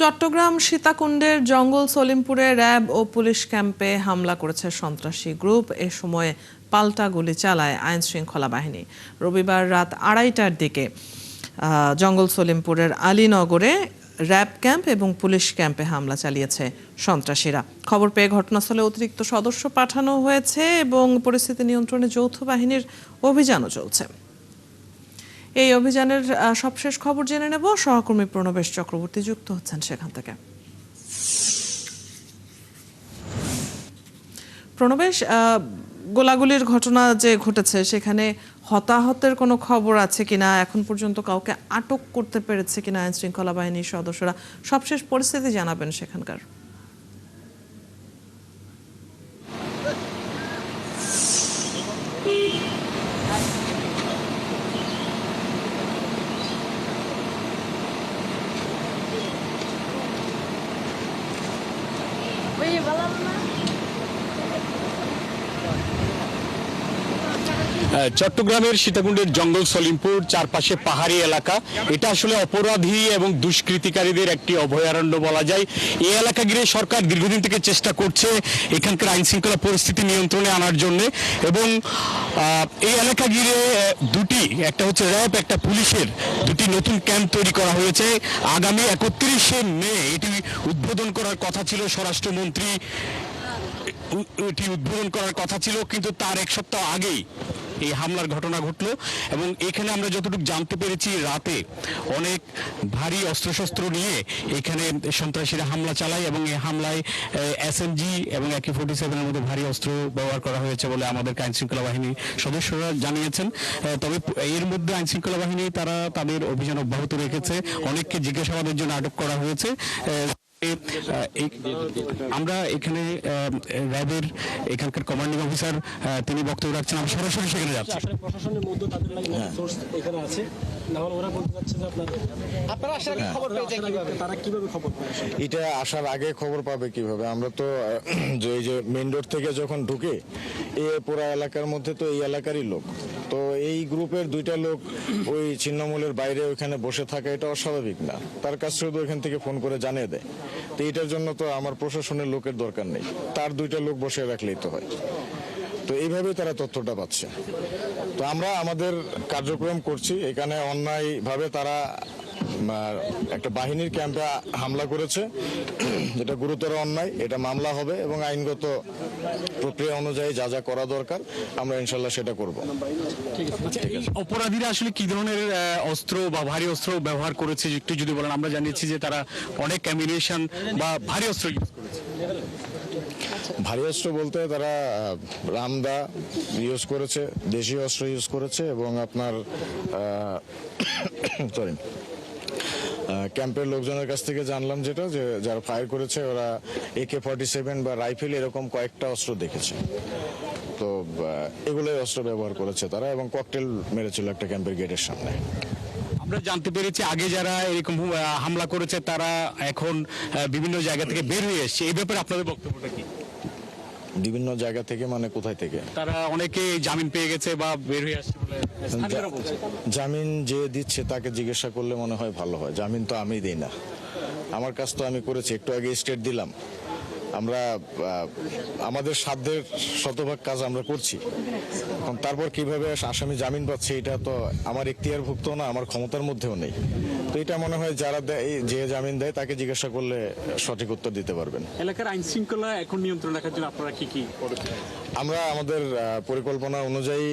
চট্টগ্রাম সীতাকুণ্ডের জঙ্গল সলিমপুরে র্যাব ও পুলিশ ক্যাম্পে হামলা করেছে সন্ত্রাসী গ্রুপ। এ সময় পাল্টা গুলি চালায় আইন শৃঙ্খলা বাহিনী। রবিবার রাত 2:30টার দিকে জঙ্গল সলিমপুরের আলীনগরে র্যাব ক্যাম্প এবং পুলিশ ক্যাম্পে হামলা চালিয়েছে সন্ত্রাসীরা। খবর পেয়ে ঘটনাস্থলে অতিরিক্ত সদস্য পাঠানো হয়েছে এবং পরিস্থিতি নিয়ন্ত্রণে যৌথ বাহিনীর অভিযানও চলছে। এই অভিযানের সবশেষ খবর জেনে নেব। সহকর্মী প্রণবেশ চক্রবর্তী যুক্ত হচ্ছেন সেখান থেকে। প্রণবেশ, গোলাগুলির ঘটনা যে ঘটেছে সেখানে হতাহতের কোনো খবর আছে কিনা, এখন পর্যন্ত কাউকে আটক করতে পেরেছে কিনা আইন শৃঙ্খলা বাহিনীর সদস্যরা, সবশেষ পরিস্থিতি জানাবেন সেখানকার। চট্টগ্রামের সীতাকুণ্ডের জঙ্গল সলিমপুর চারপাশে পাহাড়ি এলাকা। এটা আসলে অপরাধী এবং দুষ্কৃতিকারীদের একটি অভয়ারণ্য বলা যায়। এই এলাকা ঘিরে সরকার দীর্ঘদিন থেকে চেষ্টা করছে এখানকার আইন শৃঙ্খলা পরিস্থিতি নিয়ন্ত্রণে আনার জন্য, এবং এই এলাকা ঘিরে দুটি, একটা হচ্ছে র্যাব, একটা পুলিশের দুটি নতুন ক্যাম্প তৈরি করা হয়েছে। আগামী 31শে মে এটি উদ্বোধন করার কথা ছিল, স্বরাষ্ট্রমন্ত্রী এটি উদ্বোধন করার কথা ছিল, কিন্তু তার এক সপ্তাহ আগেই এই হামলার ঘটনা ঘটলো। এবং এখানে আমরা যতটুকু জানতে পেরেছি, রাতে অনেক ভারী অস্ত্রশস্ত্র নিয়ে এখানে সন্ত্রাসীরা হামলা চালায় এবং এই হামলায় SMG এবং AK-47 মধ্যে ভারী অস্ত্র ব্যবহার করা হয়েছে বলে আমাদের আইন শৃঙ্খলা বাহিনীর সদস্যরা জানিয়েছেন। তবে এর মধ্যে আইন শৃঙ্খলা বাহিনী তারা তাদের অভিযান অব্যাহত রেখেছে। অনেককে জিজ্ঞাসাবাদের জন্য আটক করা হয়েছে। আমরা এখানে র্যাবের এখানকার কমান্ডিং অফিসার তিনি বক্তব্য রাখছেন। আমি সরাসরি সেখানে যাচ্ছি। প্রশাসনের মধ্যে তাদের সোর্স এখানে আছে, না হলে ওরা বলতে যাচ্ছে যে আপনারা আসার আগে খবর পেয়েছেন কিভাবে, তারা কিভাবে খবর পায়? এটা আসার আগে খবর পাবে কিভাবে? আমরা তো এই যে মেইন রোড থেকে যখন ঢুকে এই পুরো এলাকার মধ্যে তো এই এলাকারই লোক, তো এই গ্রুপের দুইটা লোক ওই ছিন্নমূলের বাইরে ওইখানে বসে থাকা এটা অস্বাভাবিক না। তার কাছে শুধু এখান থেকে ফোন করে জানিয়ে দেয়, তো এটার জন্য তো আমার প্রশাসনের লোকের দরকার নেই, তার দুইটা লোক বসে রাখলেই তো হয়। তো এইভাবেই তারা তথ্যটা পাচ্ছে। তো আমরা আমাদের কার্যক্রম করছি। এখানে অন্যায়ভাবে তারা একটা বাহিনীর ক্যাম্পে হামলা করেছে, যেটা গুরুতর অন্যায়, এটা মামলা হবে এবং আইনগত প্রক্রিয়া অনুযায়ী যা যা করা দরকার আমরা ইনশাল্লাহ সেটা করব। অপরাধীরা আসলে কি ধরনের অস্ত্র বা ভারী অস্ত্র ব্যবহার করেছে একটু যদি বলেন। আমরা জানিয়েছি যে তারা অনেক অ্যামিনেশন বা ভারী অস্ত্র ইউজ করেছে। ভারী অস্ত্র বলতে তারা রামদা ইউজ করেছে, দেশীয় অস্ত্র ইউজ করেছে, এবং আপনার সরি ক্যাম্পের লোকজনের কাছ থেকে জানলাম যেটা, যে যারা ফায়ার করেছে ওরা AK-47 বা রাইফেল এরকম কয়েকটা অস্ত্র দেখেছে। তো এগুলোই অস্ত্র ব্যবহার করেছে তারা, এবং ককটেল মেরেছিল একটা ক্যাম্পের গেটের সামনে। আমরা জানতে পেরেছি আগে যারা এরকম হামলা করেছে তারা এখন বিভিন্ন জায়গা থেকে বের হয়ে এসছে। এই ব্যাপারে আপনাদের বক্তব্যটা কি? বিভিন্ন জায়গা থেকে মানে কোথায় থেকে? তারা অনেকে জামিন পেয়ে গেছে বা বের হয়ে আসছে বলে স্থানীয়রা বলছে। জামিন যে দিচ্ছে তাকে জিজ্ঞাসা করলে মনে হয় ভালো হয়। জামিন তো আমি দিই না, আমার কাজ তো আমি করেছি, একটু আগে স্টেট দিলাম। আমরা আমাদের সাধ্যের শতভাগ কাজ আমরা করছি। এখন তারপর কিভাবে আসামি জামিন পাচ্ছে এটা তো আমার এখতিয়ারভুক্ত না, আমার ক্ষমতার মধ্যেও নেই। তো এটা মনে হয় যারা দেয়, যে জামিন দেয় তাকে জিজ্ঞাসা করলে সঠিক উত্তর দিতে পারবেন। এলাকার আইন শৃঙ্খলা এখন নিয়ন্ত্রণ রাখার জন্য আপনারা কি কি পদক্ষেপ? আমরা আমাদের পরিকল্পনা অনুযায়ী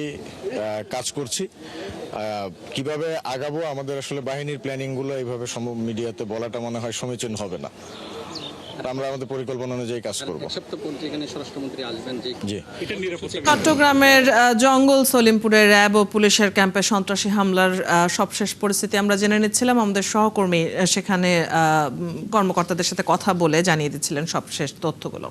কাজ করছি। কিভাবে আগাবো আমাদের আসলে বাহিনীর প্ল্যানিং গুলো এইভাবে মিডিয়াতে বলাটা মনে হয় সমীচীন হবে না। আমরা আমাদের পরিকল্পনা অনুযায়ী কাজ করব। চট্টগ্রামের জঙ্গল সলিমপুরে র্যাব ও পুলিশের ক্যাম্পে সন্ত্রাসী হামলার সবশেষ পরিস্থিতি আমরা জেনে নিচ্ছিলাম। আমাদের সহকর্মী সেখানে কর্মকর্তাদের সাথে কথা বলে জানিয়ে দিচ্ছিলেন সবশেষ তথ্যগুলো।